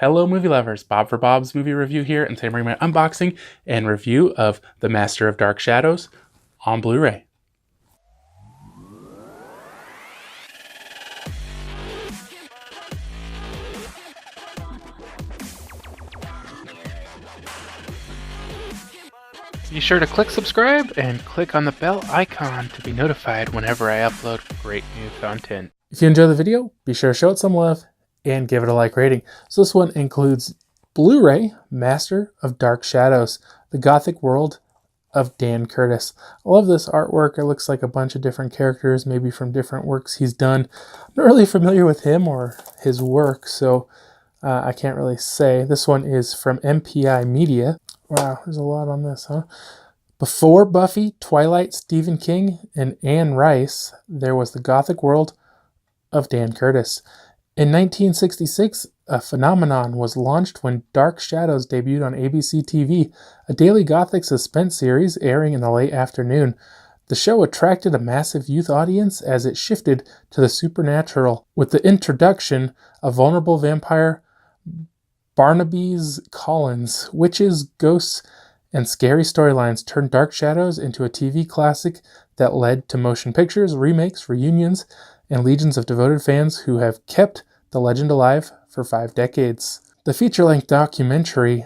Hello movie lovers, Bob for Bob's Movie Review here, and today I'm bringing my unboxing and review of The Master of Dark Shadows on Blu-ray. Be sure to click subscribe and click on the bell icon to be notified whenever I upload great new content. If you enjoy the video, be sure to show it some love and give it a like rating. So this one includes Blu-ray, Master of Dark Shadows, The Gothic World of Dan Curtis. I love this artwork. It looks like a bunch of different characters, maybe from different works he's done. I'm not really familiar with him or his work, so I can't really say. This one is from MPI Media. Wow, there's a lot on this, huh? Before Buffy, Twilight, Stephen King, and Anne Rice, there was The Gothic World of Dan Curtis. In 1966, a phenomenon was launched when Dark Shadows debuted on ABC TV, a daily Gothic suspense series airing in the late afternoon. The show attracted a massive youth audience as it shifted to the supernatural, with the introduction of vulnerable vampire Barnaby's Collins. Witches, ghosts, and scary storylines turned Dark Shadows into a TV classic that led to motion pictures, remakes, reunions, and legions of devoted fans who have kept the legend alive for 5 decades. The feature-length documentary,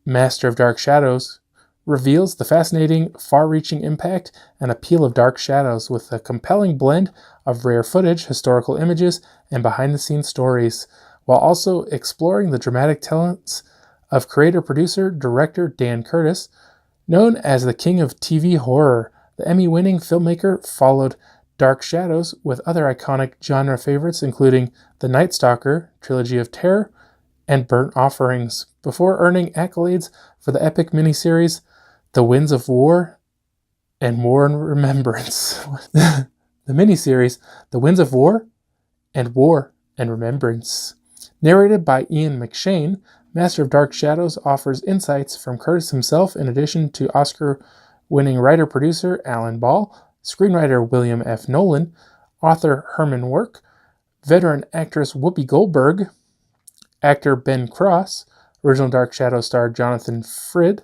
Master of Dark Shadows, reveals the fascinating, far-reaching impact and appeal of Dark Shadows with a compelling blend of rare footage, historical images, and behind-the-scenes stories, while also exploring the dramatic talents of creator, producer, director Dan Curtis. Known as the king of TV horror, the Emmy-winning filmmaker followed Dark Shadows with other iconic genre favorites including The Night Stalker, Trilogy of Terror, and Burnt Offerings, before earning accolades for the epic miniseries The Winds of War and War and Remembrance. The miniseries The Winds of War and Remembrance. Narrated by Ian McShane, Master of Dark Shadows offers insights from Curtis himself in addition to Oscar-winning writer-producer Alan Ball, screenwriter William F. Nolan, author Herman Work, veteran actress Whoopi Goldberg, actor Ben Cross, original Dark Shadow star Jonathan Frid,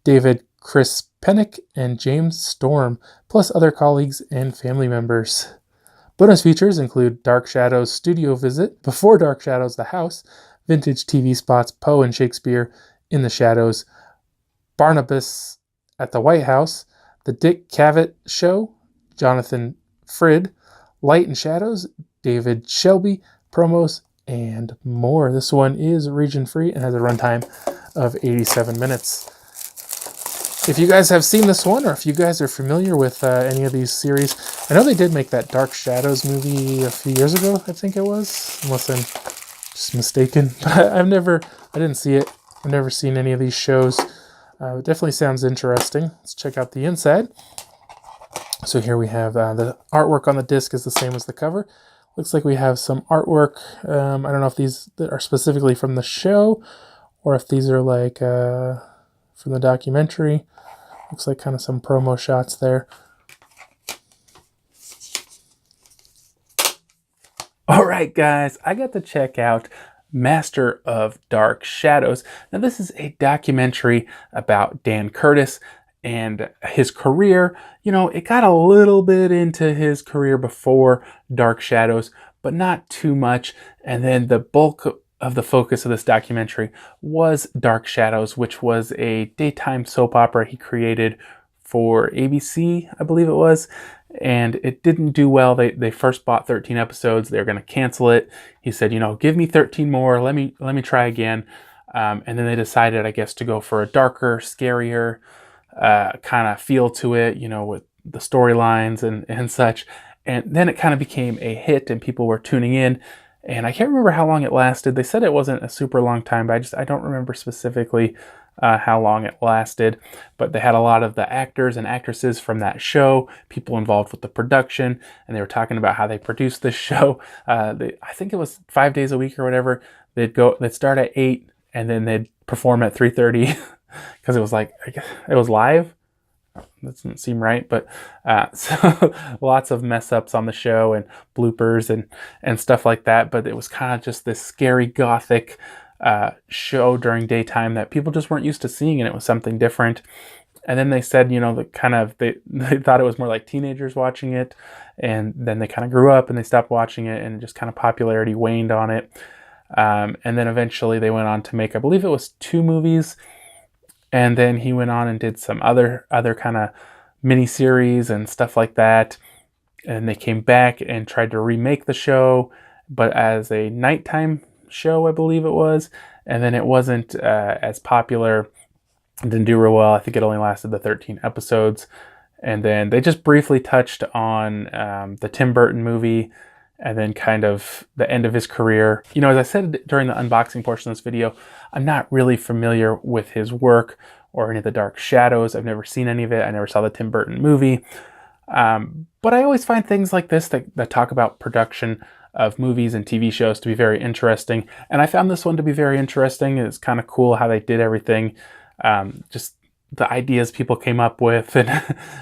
David Chris Pennick, and James Storm, plus other colleagues and family members. Bonus features include Dark Shadows Studio Visit, Before Dark Shadows The House, vintage TV spots Poe and Shakespeare in the Shadows, Barnabas at the White House, The Dick Cavett Show, Jonathan Frid, Light and Shadows, David Shelby, promos, and more. This one is region-free and has a runtime of 87 minutes. If you guys have seen this one, or if you guys are familiar with any of these series, I know they did make that Dark Shadows movie a few years ago, I think it was, unless I'm just mistaken. But I didn't see it. I've never seen any of these shows. It definitely sounds interesting. Let's check out the inside. So here we have the artwork on the disc is the same as the cover. Looks like we have some artwork. I don't know if these are specifically from the show or if these are like from the documentary. Looks like kind of some promo shots there. All right, guys, I got to check out Master of Dark Shadows. Now, this is a documentary about Dan Curtis and his career. You know, it got a little bit into his career before Dark Shadows, but not too much. And then the bulk of the focus of this documentary was Dark Shadows, which was a daytime soap opera he created for ABC, I believe it was. And it didn't do well. They first bought 13 episodes. They're going to cancel it. He said, you know, give me 13 more. Let me try again. And then they decided, I guess, to go for a darker, scarier kind of feel to it, you know, with the storylines and such. And then it kind of became a hit and people were tuning in. And I can't remember how long it lasted. They said it wasn't a super long time, but I don't remember specifically how long it lasted. But they had a lot of the actors and actresses from that show, people involved with the production, and they were talking about how they produced this show. I think it was 5 days a week or whatever. They'd start at 8 and then they'd perform at 3:30 because it was like, I guess it was live. That doesn't seem right, but so lots of mess ups on the show and bloopers and stuff like that. But it was kind of just this scary gothic show during daytime that people just weren't used to seeing, and it was something different. And then they said, you know, they thought it was more like teenagers watching it, and then they kind of grew up and they stopped watching it, and just kind of popularity waned on it. And then eventually they went on to make, I believe it was 2 movies, and then he went on and did some other kind of miniseries and stuff like that. And they came back and tried to remake the show, but as a nighttime show, I believe it was, and then it wasn't as popular. It didn't do real well. I think it only lasted the 13 episodes. And then they just briefly touched on the Tim Burton movie, and then kind of the end of his career. You know, as I said during the unboxing portion of this video, I'm not really familiar with his work or any of the Dark Shadows. I've never seen any of it. I never saw the Tim Burton movie. But I always find things like this that talk about production of movies and TV shows to be very interesting. And I found this one to be very interesting. It's kind of cool how they did everything. Just the ideas people came up with and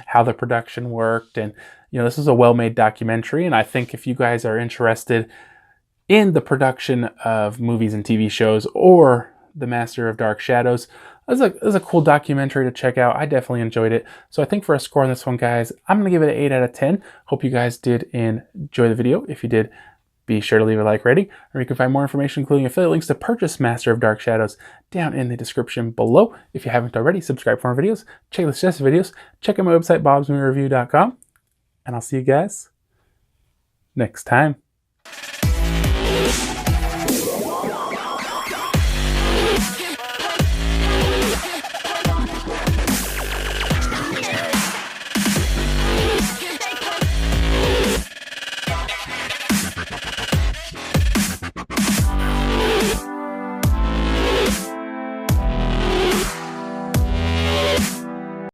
how the production worked. And, you know, this is a well-made documentary. And I think if you guys are interested in the production of movies and TV shows, or The Master of Dark Shadows, it was a cool documentary to check out. I definitely enjoyed it. So I think for a score on this one, guys, I'm going to give it an 8 out of 10. Hope you guys did enjoy the video. If you did, be sure to leave a like rating, or you can find more information, including affiliate links to purchase Master of Dark Shadows, down in the description below. If you haven't already, subscribe for more videos, check the suggested videos, check out my website, BobsMovieReview.com, and I'll see you guys next time.